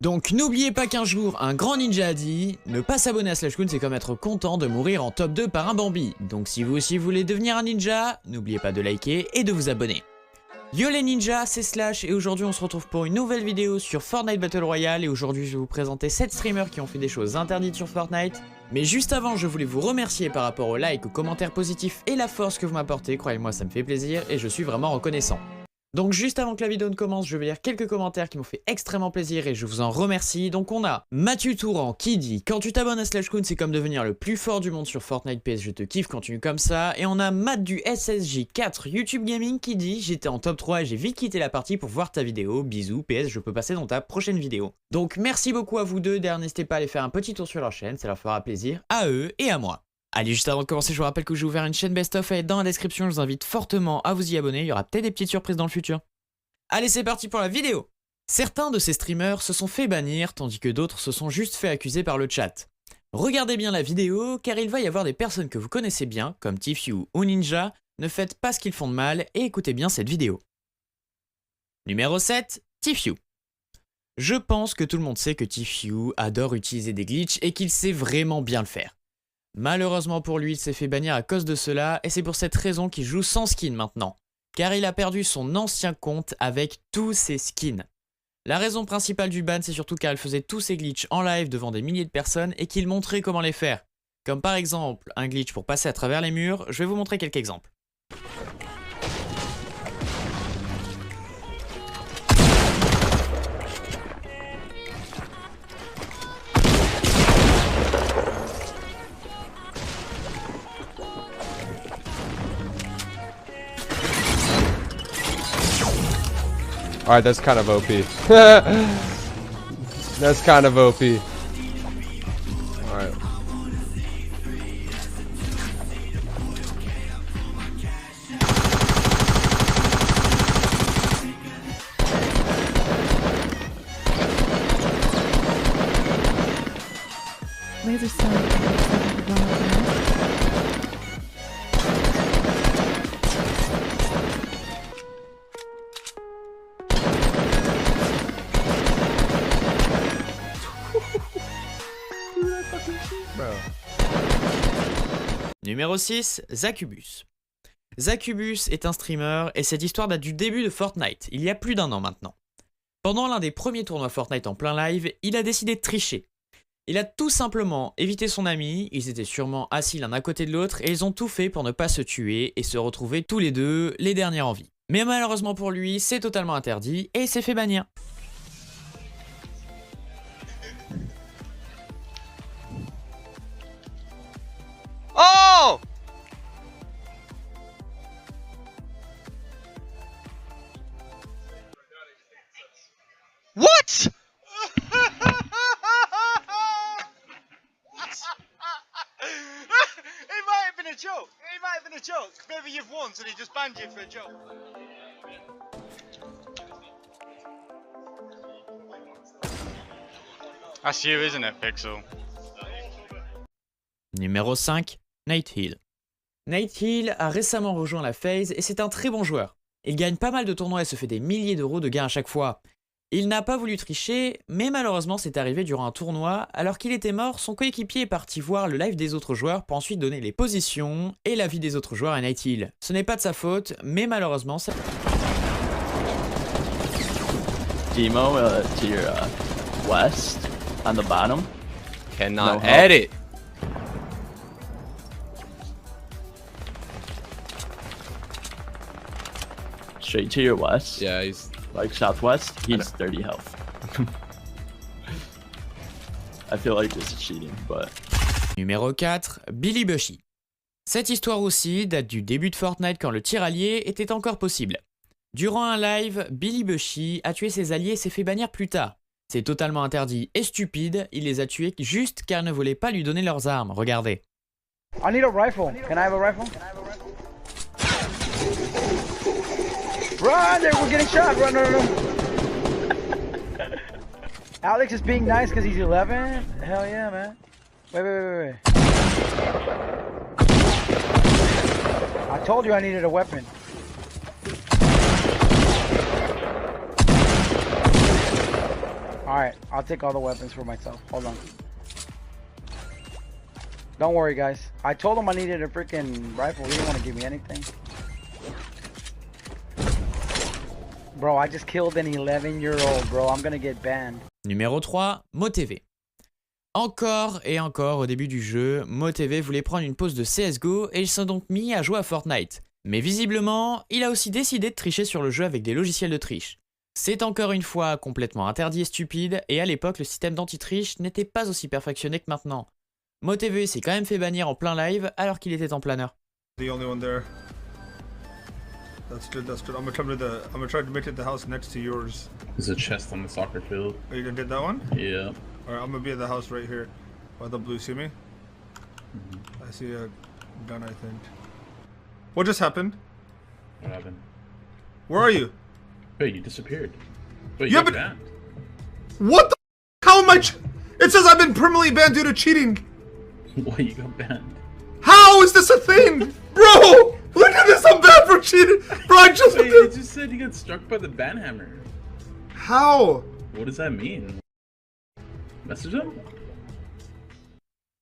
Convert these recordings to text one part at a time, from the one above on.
Donc n'oubliez pas qu'un jour, un grand ninja a dit « Ne pas s'abonner à Slashcoon, c'est comme être content de mourir en top 2 par un Bambi. » Donc si vous aussi voulez devenir un ninja, n'oubliez pas de liker et de vous abonner. Yo les ninjas, c'est Slash et aujourd'hui on se retrouve pour une nouvelle vidéo sur Fortnite Battle Royale et aujourd'hui je vais vous présenter 7 streamers qui ont fait des choses interdites sur Fortnite. Mais juste avant, je voulais vous remercier par rapport aux likes, aux commentaires positifs et la force que vous m'apportez, croyez-moi ça me fait plaisir et je suis vraiment reconnaissant. Donc juste avant que la vidéo ne commence, je vais lire quelques commentaires qui m'ont fait extrêmement plaisir et je vous en remercie. Donc on a Mathieu Touran qui dit « Quand tu t'abonnes à Slashcoon, c'est comme devenir le plus fort du monde sur Fortnite PS, je te kiffe, continue comme ça. » Et on a Matt du SSJ4 YouTube Gaming qui dit « J'étais en top 3 et j'ai vite quitté la partie pour voir ta vidéo, bisous, PS, je peux passer dans ta prochaine vidéo. » Donc merci beaucoup à vous deux, d'ailleurs n'hésitez pas à aller faire un petit tour sur leur chaîne, ça leur fera plaisir, à eux et à moi. Allez, juste avant de commencer, je vous rappelle que j'ai ouvert une chaîne best-of et dans la description, je vous invite fortement à vous y abonner, il y aura peut-être des petites surprises dans le futur. Allez, c'est parti pour la vidéo. Certains de ces streamers se sont fait bannir, tandis que d'autres se sont juste fait accuser par le chat. Regardez bien la vidéo, car il va y avoir des personnes que vous connaissez bien, comme Tfue ou Ninja, ne faites pas ce qu'ils font de mal et écoutez bien cette vidéo. Numéro 7, Tfue. Je pense que tout le monde sait que Tfue adore utiliser des glitches et qu'il sait vraiment bien le faire. Malheureusement pour lui, il s'est fait bannir à cause de cela et c'est pour cette raison qu'il joue sans skin maintenant, car il a perdu son ancien compte avec tous ses skins. La raison principale du ban, c'est surtout car il faisait tous ses glitches en live devant des milliers de personnes et qu'il montrait comment les faire. Comme par exemple un glitch pour passer à travers les murs, je vais vous montrer quelques exemples. Alright, that's kind of OP. That's kind of OP. Alright. Laser sound. Numéro 6, Zacubus. Zacubus est un streamer et cette histoire date du début de Fortnite, il y a plus d'1 an maintenant. Pendant l'un des premiers tournois Fortnite en plein live, il a décidé de tricher. Il a tout simplement évité son ami, ils étaient sûrement assis l'un à côté de l'autre et ils ont tout fait pour ne pas se tuer et se retrouver tous les deux les derniers en vie. Mais malheureusement pour lui, c'est totalement interdit et il s'est fait bannir. Oh! What? It might have been a joke. It might have been a joke. Maybe you've won, so they just banned you for a joke. That's you, isn't it, Pixel? Numéro 5, Nightheal. Nightheal a récemment rejoint la FaZe et c'est un très bon joueur. Il gagne pas mal de tournois et se fait des milliers d'euros de gains à chaque fois. Il n'a pas voulu tricher, mais malheureusement c'est arrivé durant un tournoi, alors qu'il était mort, son coéquipier est parti voir le live des autres joueurs pour ensuite donner les positions et l'avis des autres joueurs à Nightheal. Ce n'est pas de sa faute, mais malheureusement ça... Demo to your west on the bottom. Cannot No edit. Straight to your west. Yeah, he's Like southwest. He's 30 health. I feel like this is cheating, but... Numéro 4, Billy Bushy. Cette histoire aussi date du début de Fortnite quand le tir allié était encore possible. Durant un live, Billy Bushy a tué ses alliés et s'est fait bannir plus tard. C'est totalement interdit et stupide, il les a tués juste car ils ne voulaient pas lui donner leurs armes, regardez. I need a rifle. Can I have a rifle? Run! We're getting shot! Run, run, run! Alex is being nice because he's 11? Hell yeah, man. Wait. I told you I needed a weapon. Alright, I'll take all the weapons for myself. Hold on. Don't worry, guys. I told him I needed a freaking rifle. He didn't want to give me anything. Bro, I just killed an 11-year-old, bro. I'm gonna get banned. Numéro 3, MoTV. Encore et encore au début du jeu, MoTV voulait prendre une pause de CSGO et il s'est donc mis à jouer à Fortnite. Mais visiblement, il a aussi décidé de tricher sur le jeu avec des logiciels de triche. C'est encore une fois complètement interdit et stupide, et à l'époque le système d'anti-triche n'était pas aussi perfectionné que maintenant. MoTV s'est quand même fait bannir en plein live alors qu'il était en planeur. The only one there. That's good, that's good. I'm gonna try to make it the house next to yours. There's a chest on the soccer field. Are you gonna get that one? Yeah. Alright, I'm gonna be at the house right here. By the blue, see me? I see a gun, I think. What just happened? What happened? Where are you? Wait, you disappeared. Wait, Yeah, you got but- banned. What the How am I It says I've been permanently banned due to cheating! Why you got banned? How is this a thing? Bro! Look at this, I'm banned for cheating! Bro, I just... Wait, it just said you got struck by the ban hammer. How? What does that mean? Message him?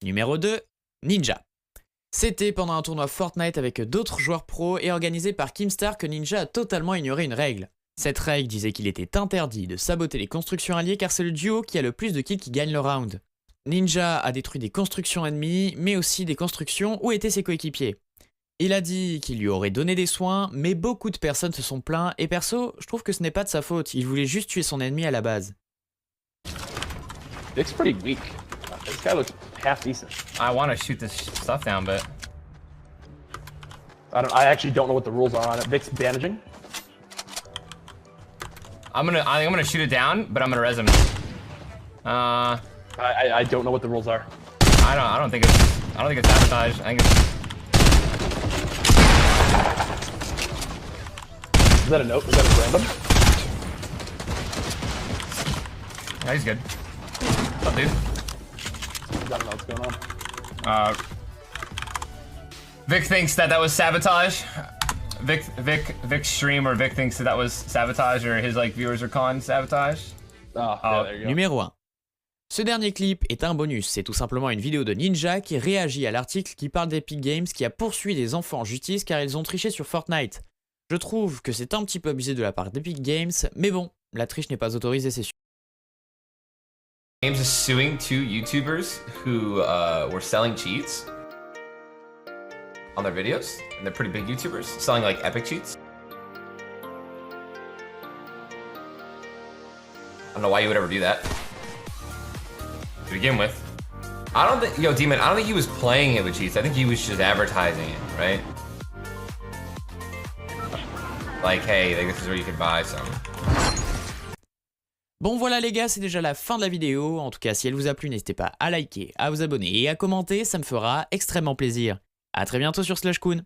Numéro 2, Ninja. C'était pendant un tournoi Fortnite avec d'autres joueurs pros et organisé par Keemstar que Ninja a totalement ignoré une règle. Cette règle disait qu'il était interdit de saboter les constructions alliées car c'est le duo qui a le plus de kills qui gagne le round. Ninja a détruit des constructions ennemies, mais aussi des constructions où étaient ses coéquipiers. Il a dit qu'il lui aurait donné des soins, mais beaucoup de personnes se sont plaints et perso, je trouve que ce n'est pas de sa faute, il voulait juste tuer son ennemi à la base. Vic's pretty weak. This guy looks half decent. I want to shoot this stuff down, but I actually don't know what the rules are on it. Vic's bandaging. I think I'm gonna shoot it down, but I'm gonna res him. I don't know what the rules are. I don't think it's sabotage. I think it's Is that a note? Is that a random? yeah, he's good. What's up, dude? I don't know what's going on. Vic thinks that was sabotage. Vic's stream or Vic thinks that was sabotage or his like viewers are calling sabotage. Oh, yeah, there you go. Numéro 1. Ce dernier clip est un bonus, c'est tout simplement une vidéo de Ninja qui réagit à l'article qui parle d'Epic Games qui a poursuivi des enfants en justice car ils ont triché sur Fortnite. Je trouve que c'est un petit peu abusé de la part d'Epic Games, mais bon, la triche n'est pas autorisée, c'est sûr. Games is suing 2 YouTubers who were selling cheats on their videos, and they're pretty big YouTubers, selling like epic cheats. I don't know why you would ever do that. To begin with. I don't think, yo, Demon, I don't think he was playing it with cheats. I think he was just advertising it, right? Like, hey, like, this is where you could buy some. Bon voilà les gars, c'est déjà la fin de la vidéo. En tout cas, si elle vous a plu, n'hésitez pas à liker, à vous abonner et à commenter, ça me fera extrêmement plaisir. A très bientôt sur Slushcoon.